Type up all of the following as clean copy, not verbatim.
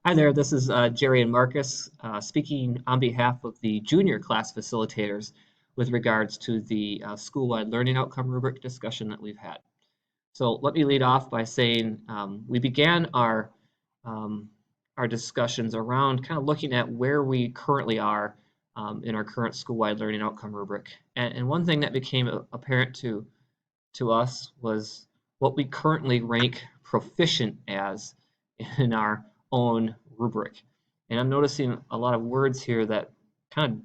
Hi there, this is Jerry and Marcus speaking on behalf of the junior class facilitators with regards to the school-wide learning outcome rubric discussion that we've had. So let me lead off by saying we began um, our discussions around kind of looking at where we currently are in our current school-wide learning outcome rubric. And one thing that became apparent to us was what we currently rank proficient as in our own rubric. And I'm noticing a lot of words here that kind of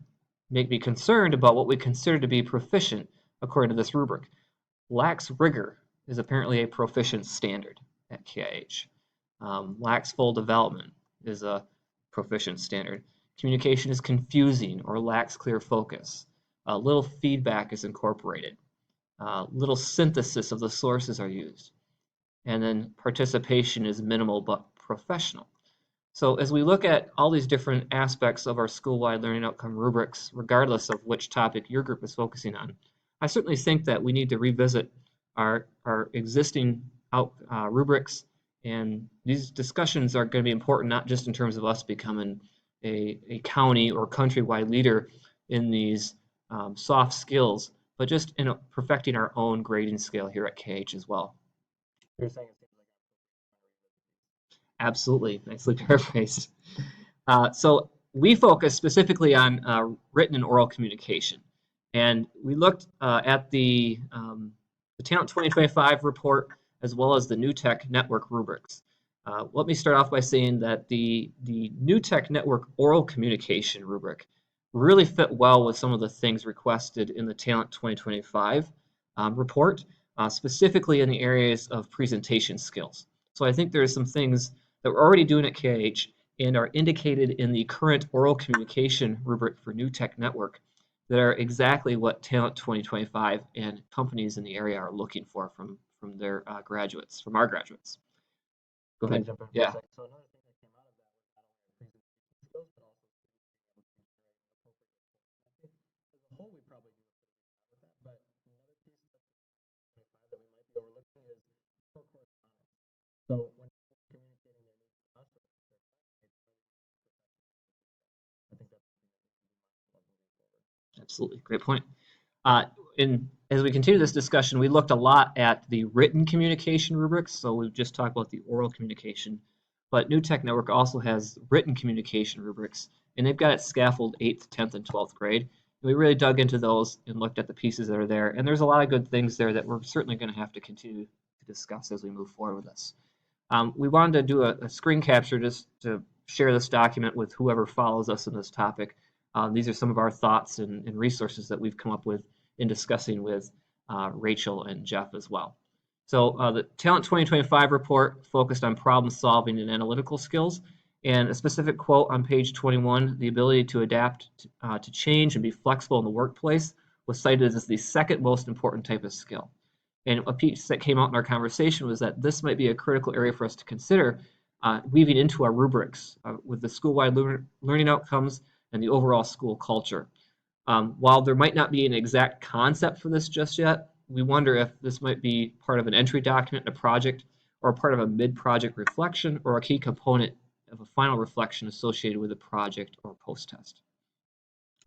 make me concerned about what we consider to be proficient according to this rubric. Lacks rigor is apparently a proficient standard at KIH. Lacks full development is a proficient standard. Communication is confusing or lacks clear focus. Little feedback is incorporated. Little synthesis of the sources are used. And then participation is minimal but professional. So as we look at all these different aspects of our school-wide learning outcome rubrics, regardless of which topic your group is focusing on, I certainly think that we need to revisit our existing rubrics, and these discussions are going to be important not just in terms of us becoming a county or countrywide leader in these soft skills, but just in perfecting our own grading scale here at KH as well. You're saying it seems like Absolutely, nicely paraphrased. So we focus specifically on written and oral communication. And we looked at the Talent 2025 report as well as the New Tech Network rubrics. Let me start off by saying that the New Tech Network oral communication rubric really fit well with some of the things requested in the Talent 2025 report, specifically in the areas of presentation skills. So I think there's some things that we're already doing at KH and are indicated in the current oral communication rubric for New Tech Network that are exactly what Talent 2025 and companies in the area are looking for from their graduates, from our graduates. Go ahead. Yeah. So another thing that came out of that was not only our presentation skills, but also being able to generate an appropriate report. I think as a whole, we probably do a pretty good job with that. But another piece of the 25 that we might be overlooking is poor correspondence. So when people are communicating their needs to us or their classmates, I think that's something that we need to be mindful of moving forward. Absolutely, great point. As we continue this discussion, we looked a lot at the written communication rubrics. So we've just talked about the oral communication, but New Tech Network also has written communication rubrics, and they've got it scaffolded 8th, 10th, and 12th grade. And we really dug into those and looked at the pieces that are there. And there's a lot of good things there that we're certainly going to have to continue to discuss as we move forward with this. We wanted to do a screen capture just to share this document with whoever follows us in this topic. These are some of our thoughts and resources that we've come up with in discussing with Rachel and Jeff as well. So the Talent 2025 report focused on problem solving and analytical skills, and a specific quote on page 21, the ability to adapt to change and be flexible in the workplace was cited as the second most important type of skill. And a piece that came out in our conversation was that this might be a critical area for us to consider weaving into our rubrics with the school-wide learning outcomes and the overall school culture. While there might not be an exact concept for this just yet, we wonder if this might be part of an entry document in a project or part of a mid-project reflection or a key component of a final reflection associated with a project or post-test.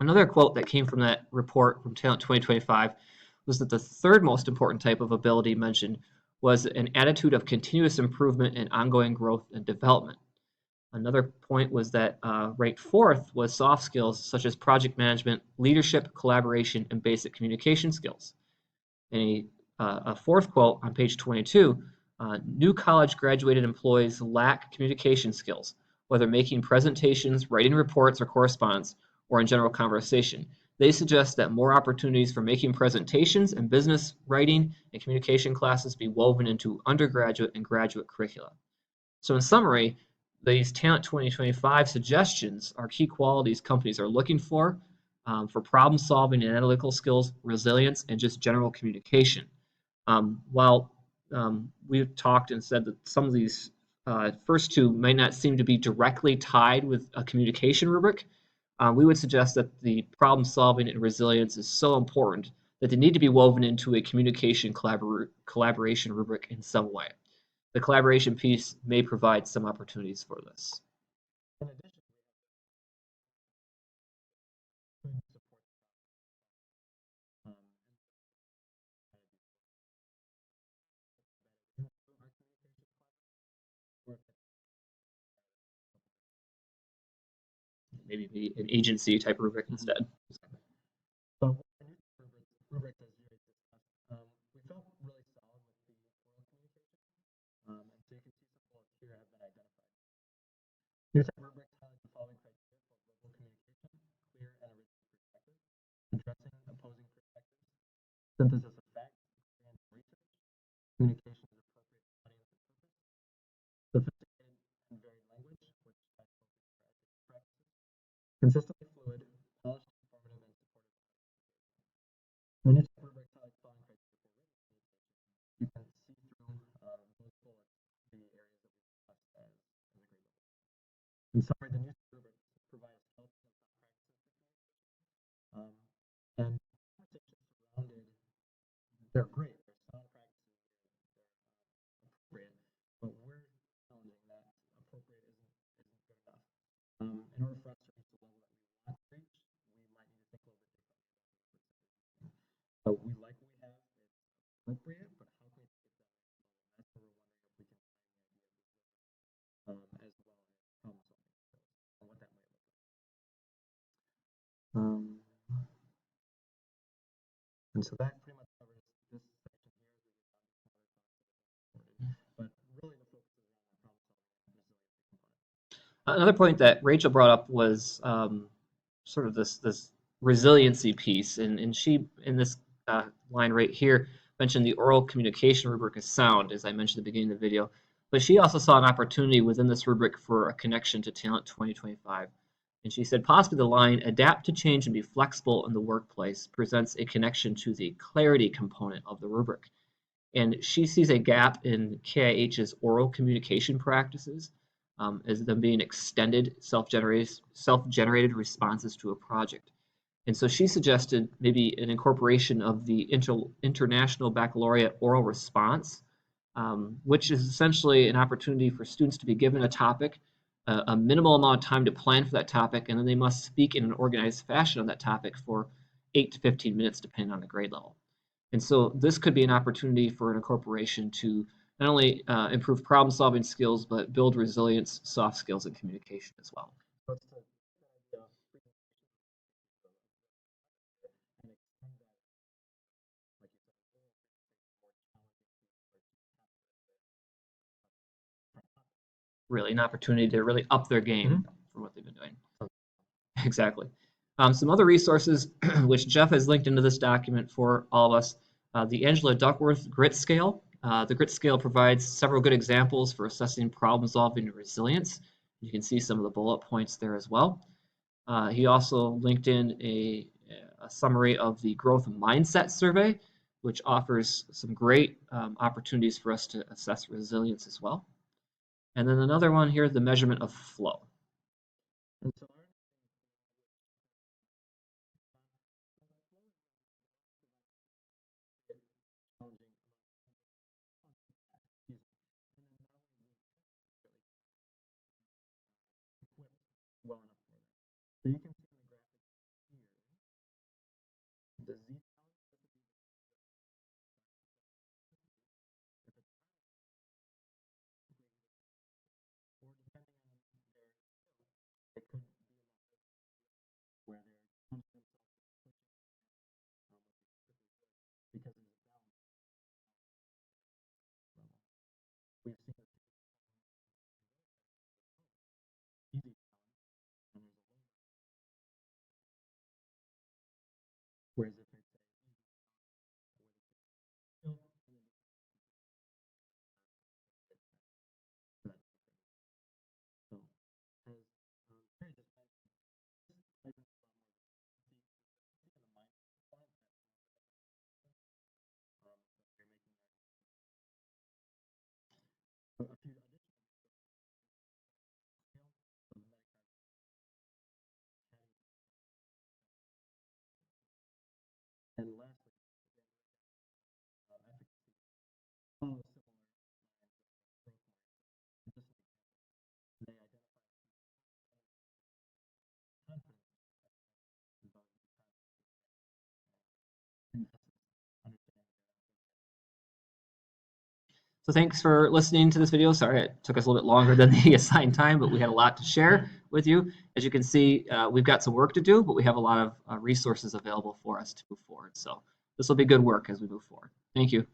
Another quote that came from that report from Talent 2025 was that the third most important type of ability mentioned was an attitude of continuous improvement and ongoing growth and development. Another point was that ranked fourth was soft skills such as project management, leadership, collaboration, and basic communication skills. And a fourth quote on page 22, new college graduated employees lack communication skills, whether making presentations, writing reports or correspondence, or in general conversation. They suggest that more opportunities for making presentations and business writing and communication classes be woven into undergraduate and graduate curricula. So in summary, these Talent 2025 suggestions are key qualities companies are looking for problem solving and analytical skills, resilience, and just general communication. While we've talked and said that some of these first two might not seem to be directly tied with a communication rubric, we would suggest that the problem solving and resilience is so important that they need to be woven into a communication collaboration rubric in some way. The collaboration piece may provide some opportunities for this. In addition, we have could support and our communication or Maybe be an agency type rubric instead. so rubrics as you discussed, we felt really solid with the oral communication, and so you can see some bullets here have been identified. New type rubrics highlight the following criteria for verbal communication: clear and original perspective, addressing opposing perspectives, synthesis of facts, experience and research, communication is appropriate to audience and purpose, sophisticated and varied language, which has focused for ethics practices, consistently fluid, polished, informative, and supportive communication. When you type rubrics highlight the following criteria for written communication, you can see through those bullets the areas that we discussed as a grade level. In summary, the new rubrics provide a skeleton of top practices for communication, and conversations surrounded. They're great. They're sound practices. They're appropriate, but we're challenging that appropriate isn't good enough. In order for us to reach the level that we want to reach, we might need to think a little bit differently about the rubrics that we're using. So we like what we have. It's appropriate, but how can we take it to that next level? And that's where we're wondering if we can tie the idea of these rubrics, as well as problem solving skills and what that might look like. And so that pretty much covers this section here as we get down to some other thoughts that have been supported. But really the focus is around that problem solving and resiliency component. Another point that Rachel brought up was sort of this resiliency piece, and she in this line right here mentioned the oral communication rubric is sound, as I mentioned at the beginning of the video, but she also saw an opportunity within this rubric for a connection to Talent 2025. And she said possibly the line adapt to change and be flexible in the workplace presents a connection to the clarity component of the rubric. And she sees a gap in KIH's oral communication practices as them being extended self-generated responses to a project. And so she suggested maybe an incorporation of the International Baccalaureate oral response, which is essentially an opportunity for students to be given a topic, a minimal amount of time to plan for that topic, and then they must speak in an organized fashion on that topic for 8 to 15 minutes, depending on the grade level. And so this could be an opportunity for an incorporation to not only improve problem-solving skills, but build resilience, soft skills, and communication as well. So it's the idea and extend that, like you said, more challenging Really an opportunity to really up their game for what they've been doing. Exactly. Some other resources, which Jeff has linked into this document for all of us, the Angela Duckworth Grit Scale. The Grit Scale provides several good examples for assessing problem solving and resilience. You can see some of the bullet points there as well. He also linked in a summary of the Growth Mindset Survey, which offers some great opportunities for us to assess resilience as well. And then another one here, the measurement of flow. And so challenging well enough for that. So you can see in the graphic here, the Z or depending on their skills, it could be where they're challenging themselves with pushing because there's a balance level. We've seen this easy challenge and there's a low in essence, understanding. So thanks for listening to this video. Sorry it took us a little bit longer than the assigned time, but we had a lot to share with you. As you can see, we've got some work to do, but we have a lot of resources available for us to move forward. So this will be good work as we move forward. Thank you.